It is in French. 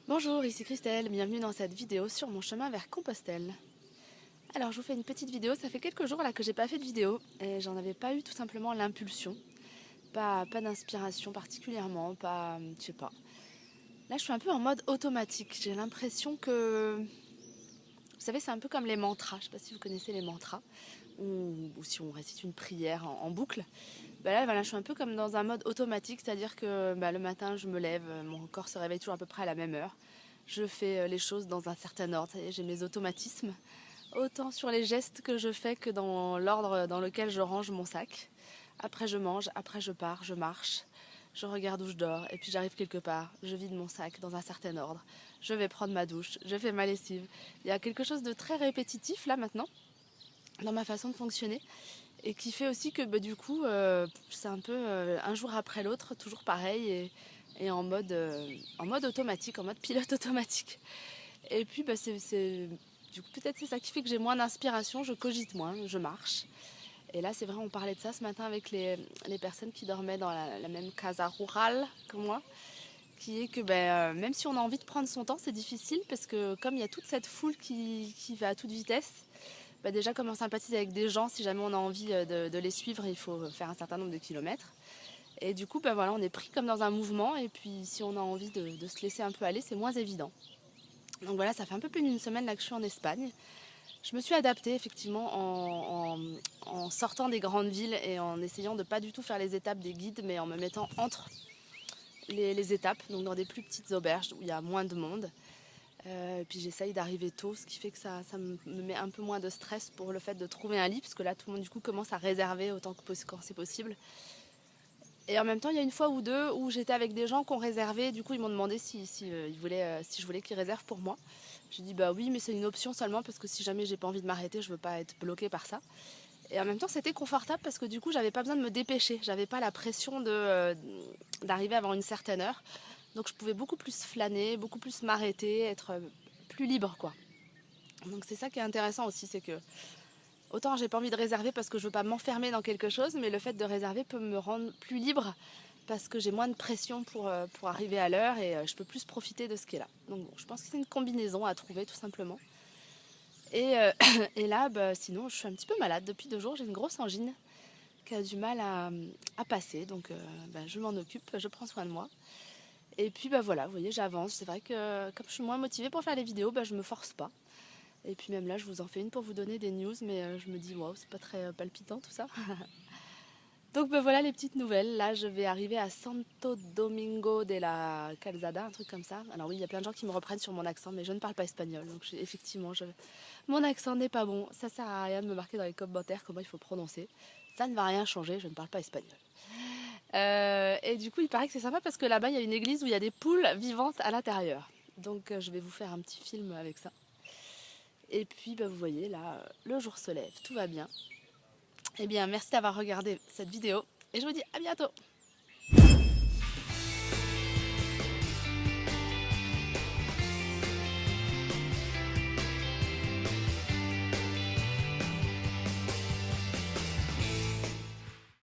Bonjour, ici Christelle, bienvenue dans cette vidéo sur mon chemin vers Compostelle. Alors je vous fais une petite vidéo, ça fait quelques jours là que j'ai pas fait de vidéo et j'en avais pas eu tout simplement l'impulsion. Pas d'inspiration particulièrement, je sais pas. Là je suis un peu en mode automatique, j'ai l'impression que... Vous savez c'est un peu comme les mantras, je sais pas si vous connaissez les mantras, ou si on récite une prière en boucle. Là, je suis un peu comme dans un mode automatique, c'est-à-dire que le matin, je me lève, mon corps se réveille toujours à peu près à la même heure. Je fais les choses dans un certain ordre, ça y est, j'ai mes automatismes, autant sur les gestes que je fais que dans l'ordre dans lequel je range mon sac. Après, je mange, après, je pars, je marche, je regarde où je dors, et puis j'arrive quelque part, je vide mon sac dans un certain ordre. Je vais prendre ma douche, je fais ma lessive. Il y a quelque chose de très répétitif là maintenant, dans ma façon de fonctionner. Et qui fait aussi que du coup, c'est un peu un jour après l'autre, toujours pareil, et en mode automatique, en mode pilote automatique. Et puis, du coup, peut-être c'est ça qui fait que j'ai moins d'inspiration, je cogite moins, je marche. Et là, c'est vrai, on parlait de ça ce matin avec les personnes qui dormaient dans la même casa rurale que moi, qui est que même si on a envie de prendre son temps, c'est difficile parce que comme il y a toute cette foule qui va à toute vitesse, déjà comme on sympathise avec des gens, si jamais on a envie de les suivre, il faut faire un certain nombre de kilomètres. Et du coup, voilà, on est pris comme dans un mouvement, et puis si on a envie de se laisser un peu aller, c'est moins évident. Donc voilà, ça fait un peu plus d'une semaine là que je suis en Espagne. Je me suis adaptée effectivement en sortant des grandes villes et en essayant de pas du tout faire les étapes des guides, mais en me mettant entre les étapes, donc dans des plus petites auberges où il y a moins de monde. Et puis j'essaye d'arriver tôt, ce qui fait que ça me met un peu moins de stress pour le fait de trouver un lit, parce que là tout le monde du coup commence à réserver autant que quand c'est possible. Et en même temps, il y a une fois ou deux où j'étais avec des gens qui ont réservé, du coup ils m'ont demandé si je voulais qu'ils réservent pour moi. J'ai dit bah oui, mais c'est une option seulement parce que si jamais j'ai pas envie de m'arrêter, je veux pas être bloquée par ça. Et en même temps, c'était confortable parce que du coup, j'avais pas besoin de me dépêcher, j'avais pas la pression d'arriver avant une certaine heure. Donc je pouvais beaucoup plus flâner, beaucoup plus m'arrêter, être plus libre quoi. Donc c'est ça qui est intéressant aussi, c'est que autant j'ai pas envie de réserver parce que je veux pas m'enfermer dans quelque chose, mais le fait de réserver peut me rendre plus libre parce que j'ai moins de pression pour arriver à l'heure et je peux plus profiter de ce qui est là. Donc bon, je pense que c'est une combinaison à trouver tout simplement. Et là, sinon, je suis un petit peu malade. Depuis 2 jours, j'ai une grosse angine qui a du mal à passer. Donc je m'en occupe, je prends soin de moi. Et puis voilà, vous voyez, j'avance. C'est vrai que comme je suis moins motivée pour faire les vidéos, je me force pas. Et puis même là, je vous en fais une pour vous donner des news, mais je me dis, waouh, c'est pas très palpitant tout ça. Donc voilà les petites nouvelles. Là, je vais arriver à Santo Domingo de la Calzada, un truc comme ça. Alors oui, il y a plein de gens qui me reprennent sur mon accent, mais je ne parle pas espagnol. Donc effectivement, mon accent n'est pas bon. Ça sert à rien de me marquer dans les commentaires comment il faut prononcer. Ça ne va rien changer, je ne parle pas espagnol. Et du coup, il paraît que c'est sympa parce que là-bas, il y a une église où il y a des poules vivantes à l'intérieur. Donc je vais vous faire un petit film avec ça. Et puis, vous voyez, là, le jour se lève, tout va bien. Eh bien, merci d'avoir regardé cette vidéo et je vous dis à bientôt.